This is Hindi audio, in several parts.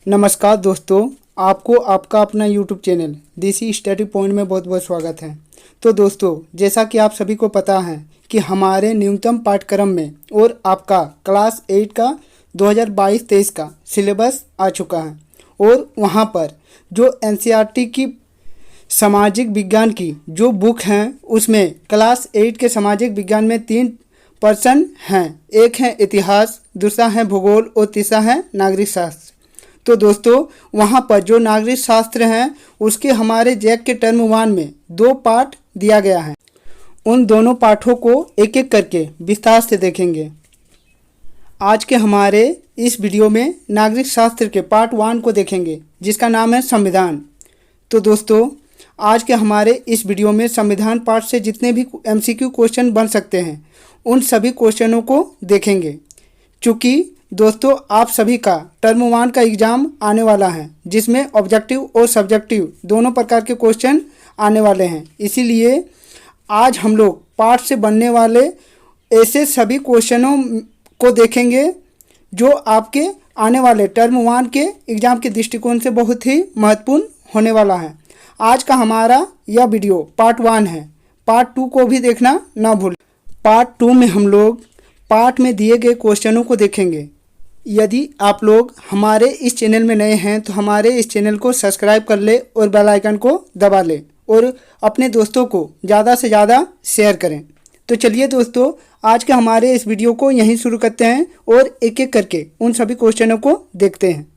नमस्कार दोस्तों, आपको आपका अपना YouTube चैनल देसी स्टडी पॉइंट में बहुत बहुत स्वागत है। तो दोस्तों, जैसा कि आप सभी को पता है कि हमारे न्यूनतम पाठ्यक्रम में और आपका क्लास 8 का 2022-23 का सिलेबस आ चुका है और वहाँ पर जो NCERT की सामाजिक विज्ञान की जो बुक हैं उसमें क्लास 8 के सामाजिक विज्ञान में 3 पर्सन हैं। एक है इतिहास, दूसरा है भूगोल और तीसरा है नागरिक शास्त्र। तो दोस्तों, वहाँ पर जो नागरिक शास्त्र हैं उसके हमारे जैक के टर्म 1 में 2 पार्ट दिया गया है। उन दोनों पाठों को एक एक करके विस्तार से देखेंगे। आज के हमारे इस वीडियो में नागरिक शास्त्र के पार्ट 1 को देखेंगे जिसका नाम है संविधान। तो दोस्तों, आज के हमारे इस वीडियो में संविधान पार्ट से जितने भी MCQ क्वेश्चन बन सकते हैं उन सभी क्वेश्चनों को देखेंगे। चूँकि दोस्तों, आप सभी का टर्म 1 का एग्ज़ाम आने वाला है जिसमें ऑब्जेक्टिव और सब्जेक्टिव दोनों प्रकार के क्वेश्चन आने वाले हैं। इसीलिए आज हम लोग पार्ट से बनने वाले ऐसे सभी क्वेश्चनों को देखेंगे जो आपके आने वाले टर्म 1 के एग्ज़ाम के दृष्टिकोण से बहुत ही महत्वपूर्ण होने वाला है। आज का हमारा यह वीडियो पार्ट 1 है। पार्ट 2 को भी देखना ना भूलें। पार्ट 2 में हम लोग पार्ट में दिए गए क्वेश्चनों को देखेंगे। यदि आप लोग हमारे इस चैनल में नए हैं तो हमारे इस चैनल को सब्सक्राइब कर ले और बेल आइकन को दबा ले और अपने दोस्तों को ज़्यादा से ज़्यादा शेयर करें। तो चलिए दोस्तों, आज के हमारे इस वीडियो को यहीं शुरू करते हैं और एक एक करके उन सभी क्वेश्चनों को देखते हैं।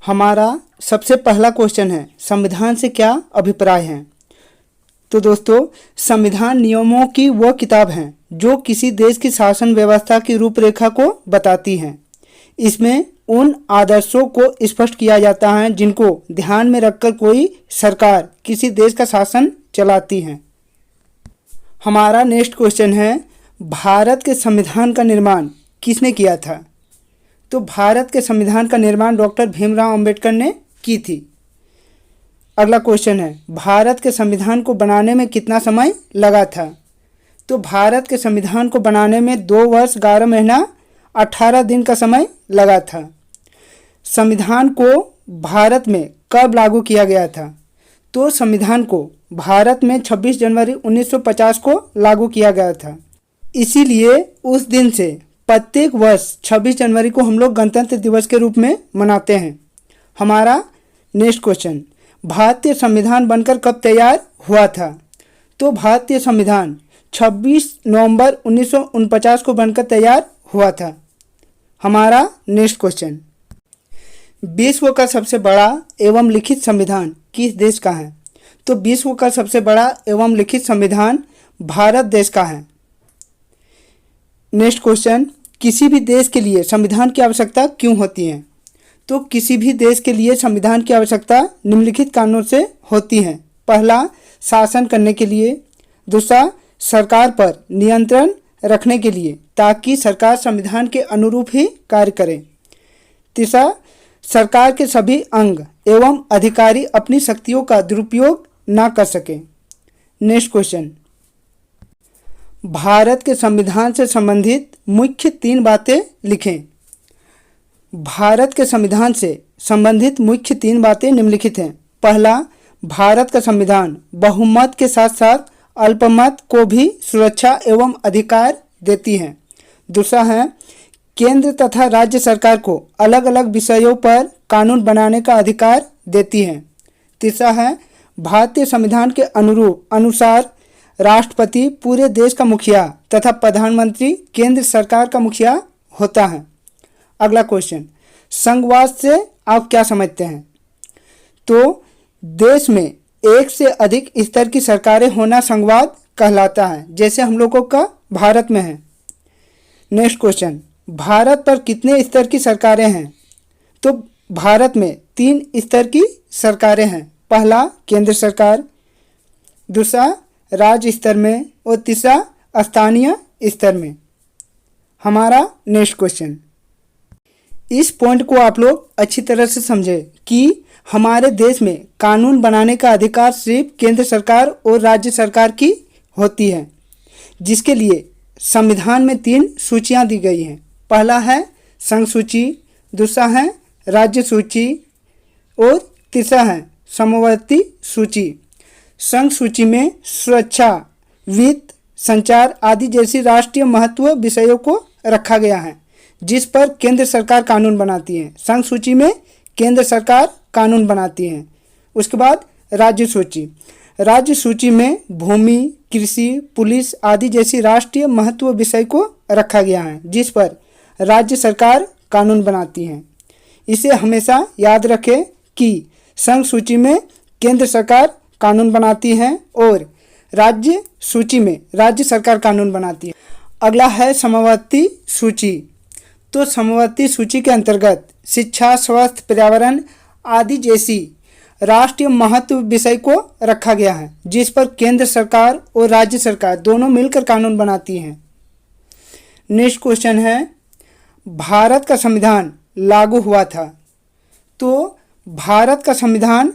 हमारा सबसे पहला क्वेश्चन है, संविधान से क्या अभिप्राय है। तो दोस्तों, संविधान नियमों की वह किताब है जो किसी देश की शासन व्यवस्था की रूपरेखा को बताती है। इसमें उन आदर्शों को स्पष्ट किया जाता है जिनको ध्यान में रखकर कोई सरकार किसी देश का शासन चलाती है। हमारा नेक्स्ट क्वेश्चन है, भारत के संविधान का निर्माण किसने किया था। तो भारत के संविधान का निर्माण डॉक्टर भीमराव अंबेडकर ने की थी। अगला क्वेश्चन है, भारत के संविधान को बनाने में कितना समय लगा था। तो भारत के संविधान को बनाने में 2 वर्ष 11 महीना 18 दिन का समय लगा था। संविधान को भारत में कब लागू किया गया था। तो संविधान को भारत में 26 जनवरी 1950 को लागू किया गया था। इसीलिए उस दिन से प्रत्येक वर्ष 26 जनवरी को हम लोग गणतंत्र दिवस के रूप में मनाते हैं। हमारा नेक्स्ट क्वेश्चन, भारतीय संविधान बनकर कब तैयार हुआ था। तो भारतीय संविधान 26 नवंबर 1949 को बनकर तैयार हुआ था। हमारा नेक्स्ट क्वेश्चन, विश्व का सबसे बड़ा एवं लिखित संविधान किस देश का है। तो विश्व का सबसे बड़ा एवं लिखित संविधान भारत देश का है। नेक्स्ट क्वेश्चन, किसी भी देश के लिए संविधान की आवश्यकता क्यों होती है। तो किसी भी देश के लिए संविधान की आवश्यकता निम्नलिखित कारणों से होती है। पहला, शासन करने के लिए। दूसरा, सरकार पर नियंत्रण रखने के लिए ताकि सरकार संविधान के अनुरूप ही कार्य करे। तीसरा, सरकार के सभी अंग एवं अधिकारी अपनी शक्तियों का दुरुपयोग ना कर सके। नेक्स्ट क्वेश्चन, भारत के संविधान से संबंधित मुख्य 3 बातें लिखें। भारत के संविधान से संबंधित मुख्य 3 बातें निम्नलिखित हैं। पहला, भारत का संविधान बहुमत के साथ साथ अल्पमत को भी सुरक्षा एवं अधिकार देती है। दूसरा है, केंद्र तथा राज्य सरकार को अलग अलग विषयों पर कानून बनाने का अधिकार देती है। तीसरा है, भारतीय संविधान के अनुसार राष्ट्रपति पूरे देश का मुखिया तथा प्रधानमंत्री केंद्र सरकार का मुखिया होता है। अगला क्वेश्चन, संघवाद से आप क्या समझते हैं। तो देश में एक से अधिक स्तर की सरकारें होना संघवाद कहलाता है, जैसे हम लोगों का भारत में है। नेक्स्ट क्वेश्चन, भारत पर कितने स्तर की सरकारें हैं। तो भारत में 3 स्तर की सरकारें हैं। पहला, केंद्र सरकार। दूसरा, राज्य स्तर में और तीसरा, स्थानीय स्तर में। हमारा नेक्स्ट क्वेश्चन, इस पॉइंट को आप लोग अच्छी तरह से समझें कि हमारे देश में कानून बनाने का अधिकार सिर्फ केंद्र सरकार और राज्य सरकार की होती है, जिसके लिए संविधान में 3 सूचियां दी गई हैं। पहला है संघ सूची, दूसरा है राज्य सूची और तीसरा है समवर्ती सूची। संघ सूची में सुरक्षा, वित्त, संचार आदि जैसी राष्ट्रीय महत्व विषयों को रखा गया है जिस पर केंद्र सरकार कानून बनाती है। संघ सूची में केंद्र सरकार कानून बनाती है। उसके बाद राज्य सूची। राज्य सूची में भूमि, कृषि, पुलिस आदि जैसी राष्ट्रीय महत्व विषय को रखा गया है जिस पर राज्य सरकार कानून बनाती है। इसे हमेशा याद रखें कि संघ सूची में केंद्र सरकार कानून बनाती है और राज्य सूची में राज्य सरकार कानून बनाती है। अगला है समवर्ती सूची। तो समवर्ती सूची के अंतर्गत शिक्षा, स्वास्थ्य, पर्यावरण आदि जैसी राष्ट्रीय महत्व विषय को रखा गया है जिस पर केंद्र सरकार और राज्य सरकार दोनों मिलकर कानून बनाती हैं। नेक्स्ट क्वेश्चन है, भारत का संविधान लागू हुआ था। तो भारत का संविधान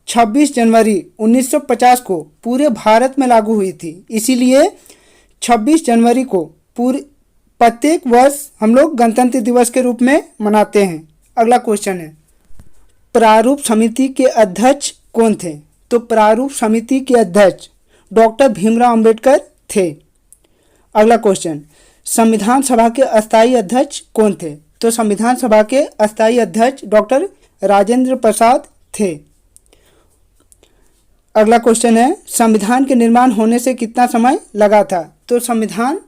26 जनवरी 1950 को पूरे भारत में लागू हुई थी। इसीलिए 26 जनवरी को प्रत्येक वर्ष हम लोग गणतंत्र दिवस के रूप में मनाते हैं। अगला क्वेश्चन है, प्रारूप समिति के अध्यक्ष कौन थे? तो प्रारूप समिति के अध्यक्ष डॉक्टर भीमराव अंबेडकर थे। अगला क्वेश्चन, संविधान सभा के अस्थायी अध्यक्ष कौन थे? तो संविधान सभा के अस्थायी अध्यक्ष डॉक्टर राजेंद्र प्रसाद थे। अगला क्वेश्चन है, संविधान के निर्माण होने से कितना समय लगा था? तो संविधान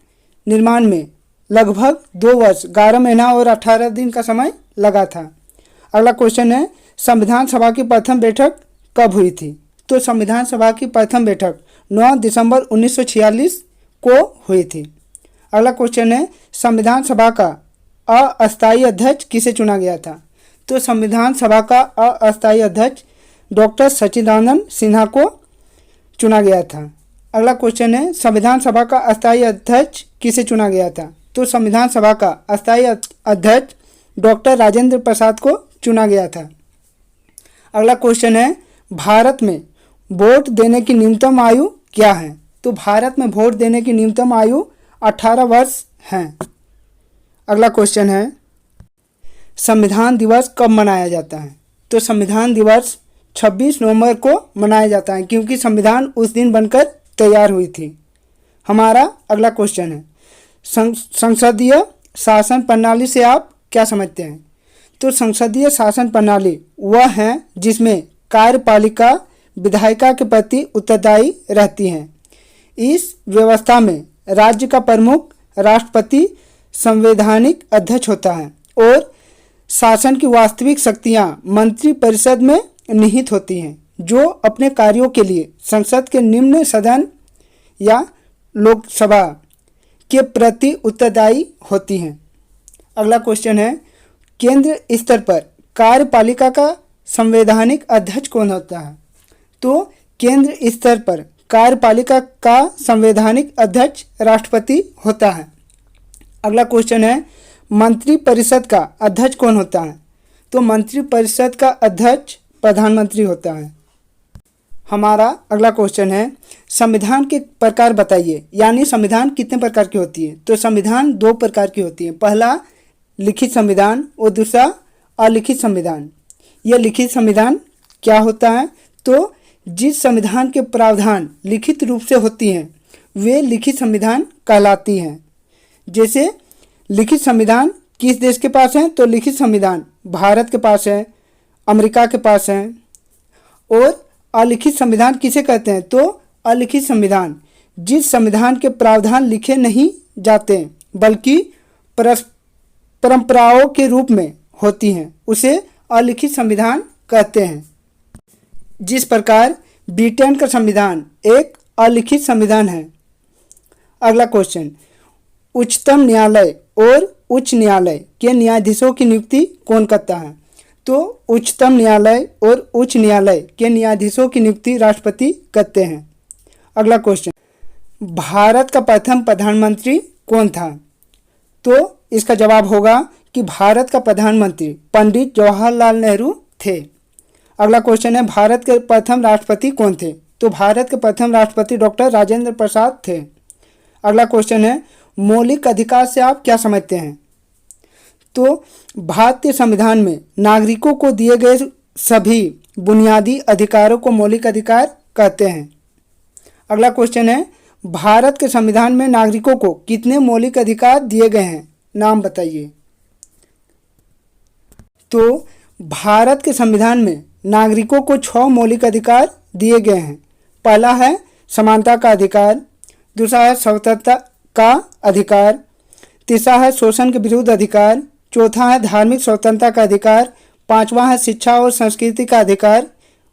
निर्माण में लगभग 2 वर्ष 11 महीना और 18 दिन का समय लगा था। अगला क्वेश्चन है, संविधान सभा की प्रथम बैठक कब हुई थी? तो संविधान सभा की प्रथम बैठक 9 दिसंबर 1946 को हुई थी। अगला क्वेश्चन है, संविधान सभा का अस्थायी अध्यक्ष किसे चुना गया था? तो संविधान सभा का अस्थायी अध्यक्ष डॉक्टर सच्चिदानंद सिन्हा को चुना गया था। अगला क्वेश्चन है, संविधान सभा का अस्थायी अध्यक्ष किसे चुना गया था? तो संविधान सभा का अस्थायी अध्यक्ष डॉक्टर राजेंद्र प्रसाद को चुना गया था। अगला क्वेश्चन है, भारत में वोट देने की न्यूनतम आयु क्या है? तो भारत में वोट देने की न्यूनतम आयु 18 वर्ष है। अगला क्वेश्चन है, संविधान दिवस कब मनाया जाता है? तो संविधान दिवस 26 नवंबर को मनाया जाता है क्योंकि संविधान उस दिन बनकर तैयार हुई थी। हमारा अगला क्वेश्चन है, संसदीय शासन प्रणाली से आप क्या समझते हैं? तो संसदीय शासन प्रणाली वह है जिसमें कार्यपालिका विधायिका के प्रति उत्तरदायी रहती है। इस व्यवस्था में राज्य का प्रमुख राष्ट्रपति संवैधानिक अध्यक्ष होता है और शासन की वास्तविक शक्तियां मंत्रिपरिषद में निहित होती हैं जो अपने कार्यों के लिए संसद के निम्न सदन या लोकसभा के प्रति उत्तरदायी होती हैं। अगला क्वेश्चन है, केंद्र स्तर पर कार्यपालिका का संवैधानिक अध्यक्ष कौन होता है? तो केंद्र स्तर पर कार्यपालिका का संवैधानिक अध्यक्ष राष्ट्रपति होता है। अगला क्वेश्चन है, मंत्रिपरिषद का अध्यक्ष कौन होता है? तो मंत्रिपरिषद का अध्यक्ष प्रधानमंत्री होता है। हमारा अगला क्वेश्चन है, संविधान के प्रकार बताइए, यानी संविधान कितने प्रकार की होती है? तो संविधान 2 प्रकार की होती है। पहला लिखित संविधान और दूसरा अलिखित संविधान। यह लिखित संविधान क्या होता है? तो जिस संविधान के प्रावधान लिखित रूप से होती हैं वे लिखित संविधान कहलाती हैं। जैसे लिखित संविधान किस देश के पास है? तो लिखित संविधान भारत के पास है, अमेरिका के पास है। और अलिखित संविधान किसे कहते हैं? तो अलिखित संविधान जिस संविधान के प्रावधान लिखे नहीं जाते बल्कि परंपराओं के रूप में होती हैं उसे अलिखित संविधान कहते हैं। जिस प्रकार ब्रिटेन का संविधान एक अलिखित संविधान है। अगला क्वेश्चन, उच्चतम न्यायालय और उच्च न्यायालय के न्यायाधीशों की नियुक्ति कौन करता है? तो उच्चतम न्यायालय और उच्च न्यायालय के न्यायाधीशों की नियुक्ति राष्ट्रपति करते हैं। अगला क्वेश्चन, भारत का प्रथम प्रधानमंत्री कौन था? तो इसका जवाब होगा कि भारत का प्रधानमंत्री पंडित जवाहरलाल नेहरू थे। अगला क्वेश्चन है, भारत के प्रथम राष्ट्रपति कौन थे? तो भारत के प्रथम राष्ट्रपति डॉक्टर राजेंद्र प्रसाद थे। अगला क्वेश्चन है, मौलिक अधिकार से आप क्या समझते हैं? तो भारतीय संविधान में नागरिकों को दिए गए सभी बुनियादी अधिकारों को मौलिक अधिकार कहते हैं। अगला क्वेश्चन है, भारत के संविधान में नागरिकों को कितने मौलिक अधिकार दिए गए हैं? नाम बताइए। तो भारत के संविधान में नागरिकों को 6 मौलिक अधिकार दिए गए हैं। पहला है समानता का अधिकार, दूसरा है स्वतंत्रता का अधिकार, तीसरा है शोषण के विरुद्ध अधिकार, चौथा है धार्मिक स्वतंत्रता का अधिकार, पांचवा है शिक्षा और संस्कृति का अधिकार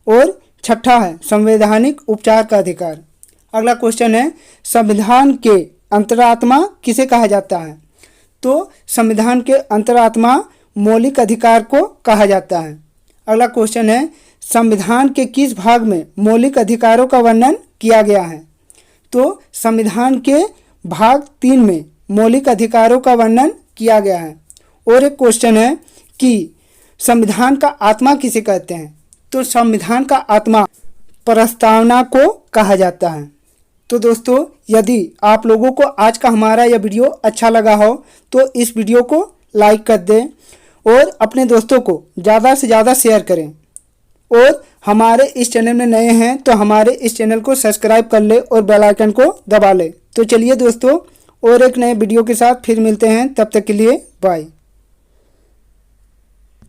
और छठा है संवैधानिक उपचार का अधिकार। अगला क्वेश्चन है, संविधान के अंतरात्मा किसे कहा जाता है? तो संविधान के अंतरात्मा मौलिक अधिकार को कहा जाता है। अगला क्वेश्चन है, संविधान के किस भाग में मौलिक अधिकारों का वर्णन किया गया है? तो संविधान के भाग 3 में मौलिक अधिकारों का वर्णन किया गया है। और एक क्वेश्चन है कि संविधान का आत्मा किसे कहते हैं? तो संविधान का आत्मा प्रस्तावना को कहा जाता है। तो दोस्तों, यदि आप लोगों को आज का हमारा यह वीडियो अच्छा लगा हो तो इस वीडियो को लाइक कर दें और अपने दोस्तों को ज़्यादा से ज़्यादा शेयर करें। और हमारे इस चैनल में नए हैं तो हमारे इस चैनल को सब्सक्राइब कर ले और बेल आइकन को दबा ले। तो चलिए दोस्तों, और एक नए वीडियो के साथ फिर मिलते हैं, तब तक के लिए बाय।